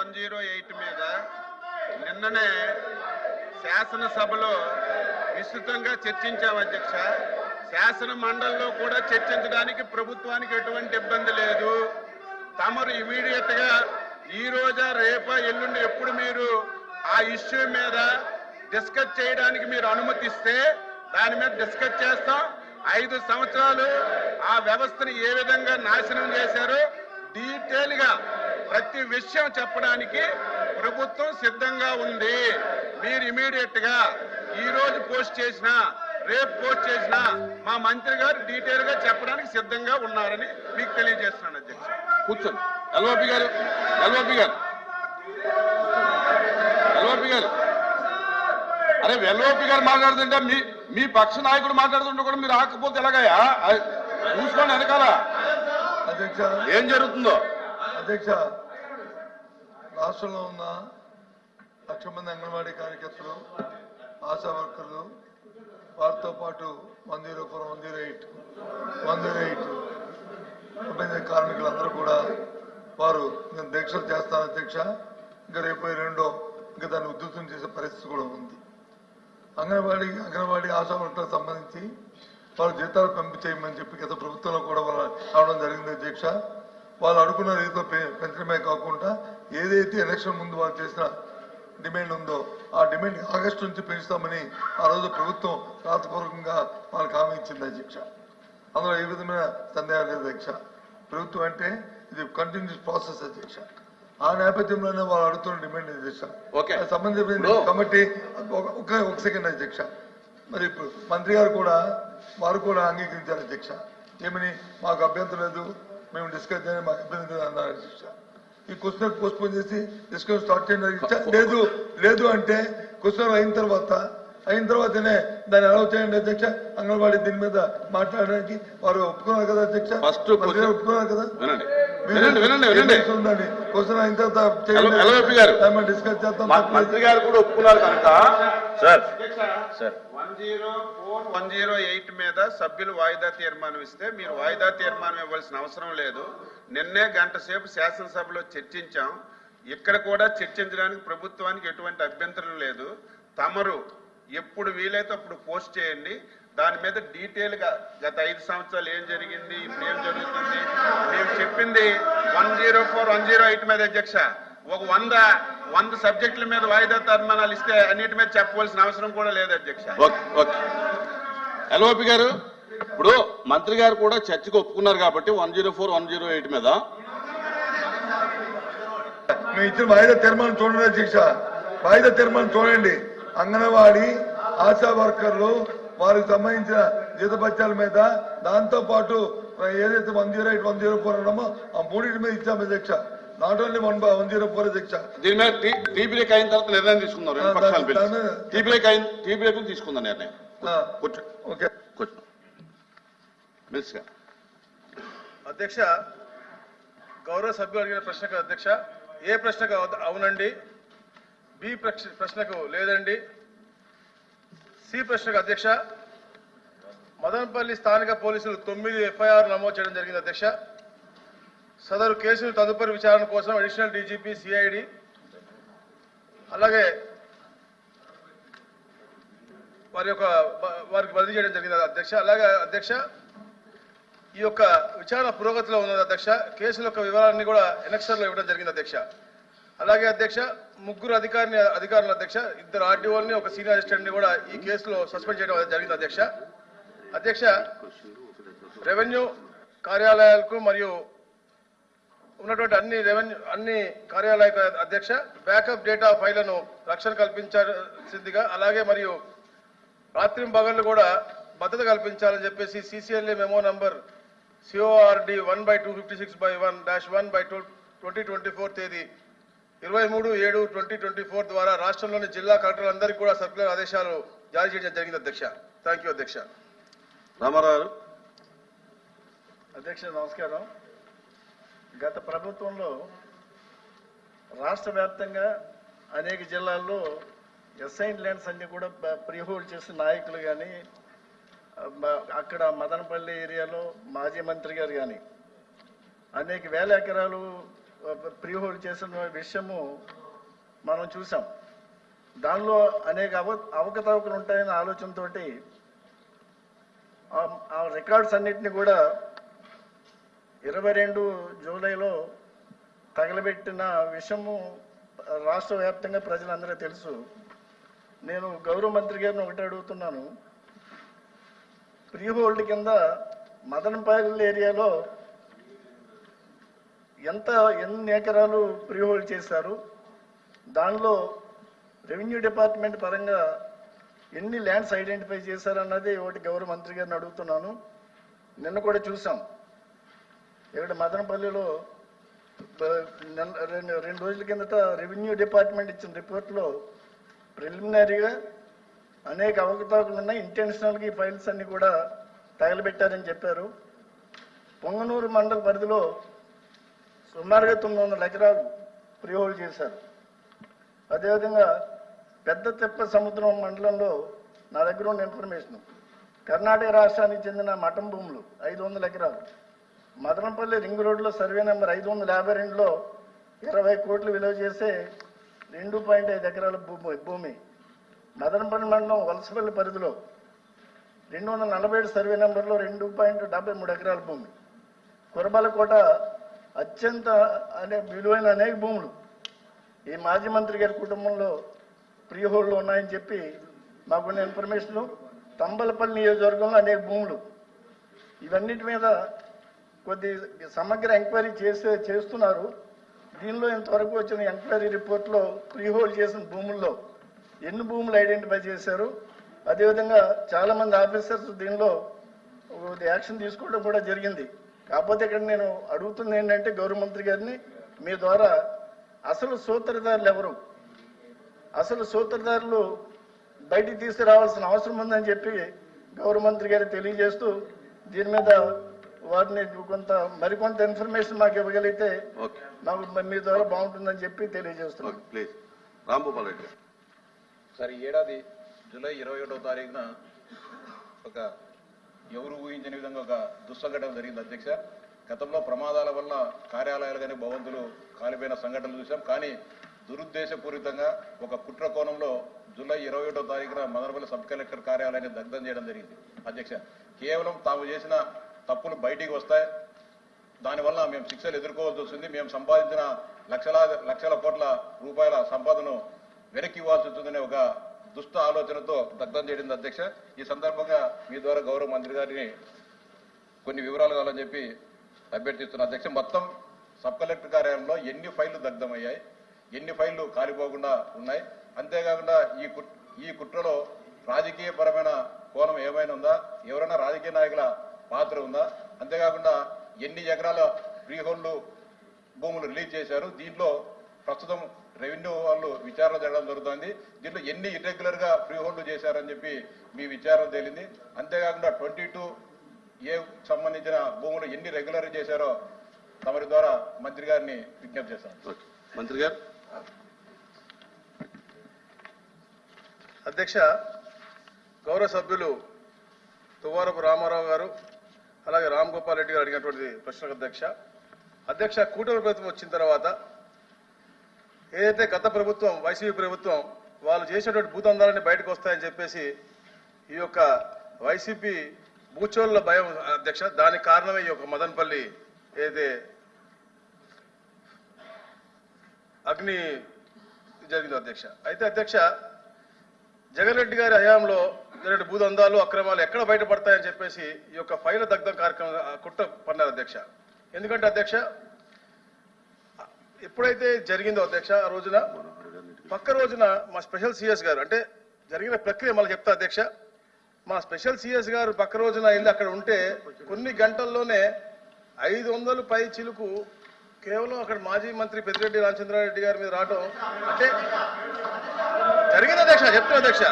108 మీద నిన్ననే శాసనసభలో విస్తృతంగా చర్చించాం అధ్యక్ష. శాసన మండలిలో కూడా చర్చించడానికి ప్రభుత్వానికి ఎటువంటి ఇబ్బంది లేదు. తమరు ఇమీడియట్ గా ఈ రోజా రేపా ఎల్లుండి ఎప్పుడు మీరు ఆ ఇష్యూ మీద డిస్కస్ చేయడానికి మీరు అనుమతిస్తే దాని మీద డిస్కస్ చేస్తాం. 5 సంవత్సరాలు ఆ వ్యవస్థను ఏ విధంగా నాశనం చేశారో డీటెయిల్ గా ప్రతి విషయం చెప్పడానికి ప్రభుత్వం సిద్ధంగా ఉంది. మీరు ఇమీడియట్ గా ఈ రోజు పోస్ట్ చేసినా రేపు పోస్ట్ చేసినా మా మంత్రి గారు డీటెయిల్ గా చెప్పడానికి సిద్ధంగా ఉన్నారని మీకు తెలియజేస్తున్నాను అధ్యక్ష. కూర్చోండి. ఎల్ఓపి గారు అరే ఎల్ఓపి గారు మాట్లాడుతుంటే మీ పక్ష నాయకుడు మాట్లాడుతుంటే కూడా మీరు ఆకపోతే ఎలాగయ్యా? చూసుకోండి వెనకాల అధ్యక్ష ఏం జరుగుతుందో. అధ్యక్ష, రాష్ట్రంలో ఉన్న 1,00,000 మంది అంగన్వాడీ కార్యకర్తలు, ఆశా వర్కర్లు, వారితో పాటు 104, 108 కార్మికులందరూ కూడా వారు నేను దీక్షలు చేస్తాను అధ్యక్ష. ఇంకా రేపు రెండో ఇంకా దాన్ని ఉధృతం చేసే పరిస్థితి కూడా ఉంది. అంగన్వాడీ ఆశా వర్కర్లకు సంబంధించి వాళ్ళ జీతాలు పంపించేయమని చెప్పి గత ప్రభుత్వంలో కూడా వాళ్ళు రావడం జరిగింది అధ్యక్ష. వాళ్ళు అనుకున్న రీతిలో పెంచడమే కాకుండా ఏదైతే ఎలక్షన్ ముందు వాళ్ళు చేసిన డిమాండ్ ఉందో ఆ డిమాండ్ ఆగస్టు నుంచి పెంచుతామని ఆ రోజు ప్రభుత్వం రాతపూర్వకంగా వాళ్ళకి హామీ ఇచ్చింది అధ్యక్ష. అందులో ఏ విధమైన సందేహం లేదు అధ్యక్ష. ప్రభుత్వం అంటే ఇది కంటిన్యూస్ ప్రాసెస్ అధ్యక్ష. ఆ నేపథ్యంలోనే వాళ్ళు అడుగుతున్న డిమాండ్ అధ్యక్ష. సంబంధించిన కమిటీ ఒక సెకండ్ అధ్యక్ష. మరి ఇప్పుడు మంత్రి గారు కూడా వారు కూడా అంగీకరించారు అధ్యక్ష. ఏమని మాకు అభ్యంతరం లేదు, మేము డిస్కస్ చేయడానికి మాకు ఇబ్బంది లేదు అన్నారు అధ్యక్ష. ఈ క్వశ్చన్ పోస్ట్పోన్ చేసి డిస్కషన్ స్టార్ట్ చేయండి. లేదు అంటే క్వశ్చన్ అయిన తర్వాతనే దాన్ని అలౌ చేయండి అధ్యక్ష. అంగన్వాడీ దీని మీద మాట్లాడడానికి వారు ఒప్పుకున్నారు కదా అధ్యక్ష. ఒప్పుకున్నారు కదా. క్వశ్చన్ అయిన తర్వాత డిస్కస్ చేస్తాం. మంత్రి గారు కూడా ఒప్పుకున్నారు కనుక 104, 108 మీద సభ్యులు వాయిదా తీర్మానం ఇస్తే మీరు వాయిదా తీర్మానం ఇవ్వాల్సిన అవసరం లేదు. నిన్నే గంట సేపు శాసనసభలో చర్చించాం. ఇక్కడ కూడా చర్చించడానికి ప్రభుత్వానికి ఎటువంటి అభ్యంతరం లేదు. తమరు ఎప్పుడు వీలైతే అప్పుడు పోస్ట్ చేయండి. దాని మీద డీటెయిల్ గా గత 5 సంవత్సరాలు ఏం జరిగింది, ఇప్పుడు ఏం జరుగుతుంది మేము చెప్పింది 104, 108 మీద అధ్యక్ష. ఒక 100 సబ్జెక్టుల మీద వాయిదా తీర్మానాలు ఇస్తే అన్నిటి మీద చెప్పవలసిన అవసరం కూడా లేదు అధ్యక్ష. ఎల్ఓపి గారు, ఇప్పుడు మంత్రి గారు కూడా చర్చకు ఒప్పుకున్నారు కాబట్టి 104, 108 మీద మేము ఇచ్చిన వాయిదా తీర్మానం చూడండి అధ్యక్ష. వాయిదా తీర్మానం చూడండి. అంగన్వాడీ ఆశా వర్కర్లు వారికి సంబంధించిన జీతభత్యాల మీద, దాంతో పాటు ఏదైతే 108, 104 ఉన్నామో ఆ మూడింటి మీద ఇచ్చాము అధ్యక్ష. నాట్ ఓన్లీ 104 అధ్యక్ష. దీని మీద టీ బ్రేక్ అయిన తర్వాత నిర్ణయం తీసుకున్నారు. టీ బ్రేక్ తీసుకుందాం నిర్ణయం. ఓకే అధ్యక్ష, గౌరవ సభ్యులు అడిగిన ప్రశ్నకు అధ్యక్ష, ఏ ప్రశ్నకు అవునండి, బి ప్రశ్నకు లేదండి, సి ప్రశ్నకు అధ్యక్ష మదనపల్లి స్థానిక పోలీసులు 9 FIR నమోదు చేయడం జరిగింది అధ్యక్ష. సదరు కేసులు తదుపరి విచారణ కోసం అడిషనల్ డీజీపీ సిఐడి అలాగే వారికి బదిలీ చేయడం జరిగింది అధ్యక్ష. అలాగే అధ్యక్ష ఈ యొక్క విచారణ పురోగతిలో ఉన్నది అధ్యక్ష. కేసుల యొక్క వివరాలన్నీ కూడా ఎనెక్సర్లో ఇవ్వడం జరిగింది అధ్యక్ష. అలాగే అధ్యక్ష 3 అధికారులు అధ్యక్ష, 2 ఆర్డీఓల్ని, 1 సీనియర్ అసిస్టెంట్ని కూడా ఈ కేసులో సస్పెండ్ చేయడం జరిగింది అధ్యక్ష. అధ్యక్ష రెవెన్యూ కార్యాలయాలకు మరియు ఉన్నటువంటి అన్ని కార్యాలయాలకు అధ్యక్ష బ్యాకప్ డేటా ఫైళ్లను రక్షణ కల్పించాల్సిందిగా, అలాగే మరియు రాత్రింబగళ్ళు కూడా భద్రత కల్పించాలని చెప్పేసి CCLA మెమో నంబర్ CORD 1/256/1-1/2024 తేదీ 23/7/2024 ద్వారా రాష్ట్రంలోని జిల్లా కలెక్టర్లందరికీ కూడా సర్క్యులర్ ఆదేశాలు జారీ చేయడం జరిగింది అధ్యక్ష. థ్యాంక్ యూ అధ్యక్ష. రామారావు అధ్యక్ష నమస్కారం. గత ప్రభుత్వంలో రాష్ట్ర వ్యాప్తంగా అనేక జిల్లాల్లో అసైన్ ల్యాండ్స్ అన్ని కూడా ప్రీహోల్డ్ చేసిన నాయకులు కానీ, అక్కడ మదనపల్లి ఏరియాలో మాజీ మంత్రి గారు కానీ అనేక వేల ఎకరాలు ప్రీ హోల్డ్ చేసిన విషయము మనం చూసాం. దానిలో అనేక అవకతవకలు ఉంటాయనే ఆలోచనతోటి ఆ రికార్డ్స్ అన్నిటిని కూడా 22 జూలైలో తగలబెట్టిన విషయము రాష్ట్ర వ్యాప్తంగా ప్రజలందరూ తెలుసు. నేను గౌరవ మంత్రి గారిని ఒకటి అడుగుతున్నాను, ప్రీ హోల్డ్ కింద మదనపల్లి ఏరియాలో ఎన్ని ఎకరాలు ప్రీ హోల్డ్ చేశారు, దానిలో రెవెన్యూ డిపార్ట్మెంట్ పరంగా ఎన్ని ల్యాండ్స్ ఐడెంటిఫై చేశారన్నది ఒకటి గౌరవ మంత్రి గారిని అడుగుతున్నాను. నిన్న కూడా చూసాం, ఇక్కడ మదనపల్లిలో 2 రోజుల కిందట రెవెన్యూ డిపార్ట్మెంట్ ఇచ్చిన రిపోర్ట్లో ప్రిలిమినరీగా అనేక అవకతవకలు ఉన్నాయి, ఇంటెన్షనల్గా ఈ ఫైల్స్ అన్ని కూడా తగలబెట్టారని చెప్పారు. పొంగనూరు మండల పరిధిలో సుమారుగా 900 ఎకరాలు ప్రీ హోల్డ్ చేశారు. అదేవిధంగా పెద్ద తెప్ప సముద్రం మండలంలో నా దగ్గర ఉన్న ఇన్ఫర్మేషన్, కర్ణాటక రాష్ట్రానికి చెందిన మఠం భూములు 500 ఎకరాలు, మదనపల్లి రింగ్ రోడ్లో సర్వే నెంబర్ 552లో 20 కోట్లు విలువ చేసే 2.5 ఎకరాల భూమి, మదనపల్లి మండలం వలసపల్లి పరిధిలో 247 సర్వే నెంబర్లో 2.73 ఎకరాల భూమి, కురబాలకోట అత్యంత విలువైన అనేక భూములు ఈ మాజీ మంత్రి గారి కుటుంబంలో ప్రీ హోల్డ్లో ఉన్నాయని చెప్పి మాకున్న ఇన్ఫర్మేషను. తంబలపల్లి నియోజకవర్గంలో అనేక భూములు, ఇవన్నిటి మీద కొద్ది సమగ్ర ఎంక్వైరీ చేస్తున్నారు. దీనిలో ఇంతవరకు వచ్చిన ఎంక్వైరీ రిపోర్ట్లో ప్రీ హోల్డ్ చేసిన భూముల్లో ఎన్ని భూములు ఐడెంటిఫై చేశారు, అదేవిధంగా చాలామంది ఆఫీసర్స్ దీనిలో యాక్షన్ తీసుకోవడం కూడా జరిగింది. కాకపోతే ఇక్కడ నేను అడుగుతుంది ఏంటంటే గౌరవ మంత్రి గారిని మీ ద్వారా అసలు సూత్రధారులు ఎవరు, అసలు సూత్రధారులు బయటికి తీసుకురావాల్సిన అవసరం ఉందని చెప్పి గౌరవ మంత్రి గారు తెలియజేస్తూ దీని మీద వారిని మరికొంత ఇన్ఫర్మేషన్ మాకు ఇవ్వగలిగితే మాకు మీ ద్వారా బాగుంటుందని చెప్పి తెలియజేస్తున్నాం. ప్లీజ్ రాంభూపాల్ రెడ్డి గారు. సార్, ఈ ఏడాది జూలై 21వ తారీఖున ఒక ఎవరు ఊహించని విధంగా ఒక దుస్సంఘటన జరిగింది అధ్యక్ష. గతంలో ప్రమాదాల వల్ల కార్యాలయాలు కానీ భవంతులు కాలిపోయిన సంఘటనలు చూసాం. కానీ దురుద్దేశపూరితంగా ఒక కుట్ర కోణంలో జూలై 21వ తారీఖున మదనపల్లి సబ్ కలెక్టర్ కార్యాలయాన్ని దగ్ధం చేయడం జరిగింది అధ్యక్ష. కేవలం తాము చేసిన తప్పులు బయటికి వస్తాయి, దానివల్ల మేము శిక్షలు ఎదుర్కోవాల్సి వస్తుంది, మేము సంపాదించిన లక్షల కోట్ల రూపాయల సంపాదను వెనక్కి ఇవ్వాల్సి వస్తుందనే ఒక దుష్ట ఆలోచనతో దగ్ధం చేయడం అధ్యక్ష. ఈ సందర్భంగా మీ ద్వారా గౌరవ మంత్రి గారిని కొన్ని వివరాలు కావాలని చెప్పి అభ్యర్థిస్తున్న అధ్యక్ష. మొత్తం సబ్ కలెక్టర్ కార్యాలయంలో ఎన్ని ఫైళ్లు దగ్ధమయ్యాయి, ఎన్ని ఫైళ్లు కాలిపోకుండా ఉన్నాయి, అంతేకాకుండా ఈ కుట్రలో రాజకీయపరమైన కోణం ఏమైనా ఉందా, ఎవరైనా రాజకీయ నాయకుల పాత్ర ఉందా, అంతేకాకుండా ఎన్ని ఎకరాల ఫ్రీ హోల్డ్ భూములు రిలీజ్ చేశారు, దీంట్లో ప్రస్తుతం రెవెన్యూ వాళ్ళు విచారణ జరగడం జరుగుతుంది, దీంట్లో ఎన్ని ఇర్రెగ్యులర్ గా ఫ్రీ హోల్డ్ చేశారని చెప్పి మీ విచారణ తేలింది, అంతేకాకుండా 22A సంబంధించిన భూములు ఎన్ని రెగ్యులర్ చేశారో తమరి ద్వారా మంత్రి గారిని విజ్ఞప్తి చేశారు. మంత్రి గారు. అధ్యక్ష, గౌరవ సభ్యులు తువ్వారపు రామారావు గారు అలాగే రామ్ గోపాల్ రెడ్డి గారు అడిగినటువంటి ప్రశ్నకు అధ్యక్ష కూటమి ప్రభుత్వం వచ్చిన తర్వాత ఏదైతే గత ప్రభుత్వం వైసీపీ ప్రభుత్వం వాళ్ళు చేసేటువంటి భూదందాలన్నీ బయటకు వస్తాయని చెప్పేసి ఈ యొక్క వైసీపీ భూచోళ్ళ భయం అధ్యక్ష, దానికి కారణమే ఈ యొక్క మదనపల్లి ఏదైతే అగ్ని జరిగిందో అధ్యక్ష. అయితే అధ్యక్ష, జగన్ రెడ్డి గారి హయాంలో జరిగిన భూదందాలు అక్రమాలు ఎక్కడ బయటపడతాయని చెప్పేసి ఈ యొక్క ఫైల దగ్ధం కార్యక్రమం కుట్ర పన్నారు అధ్యక్ష. ఎందుకంటే అధ్యక్ష, ఎప్పుడైతే జరిగిందో అధ్యక్ష ఆ రోజున పక్క రోజున మా స్పెషల్ సిఎస్ గారు, అంటే జరిగిన ప్రక్రియ మళ్ళీ చెప్తా అధ్యక్ష, మా స్పెషల్ సిఎస్ గారు పక్క రోజున వెళ్ళి అక్కడ ఉంటే కొన్ని గంటల్లోనే 500 పై చిలుకు కేవలం అక్కడ మాజీ మంత్రి పెద్దిరెడ్డి రామచంద్రారెడ్డి గారి మీద రావడం అంటే జరిగింది అధ్యక్ష. చెప్తున్నా అధ్యక్ష,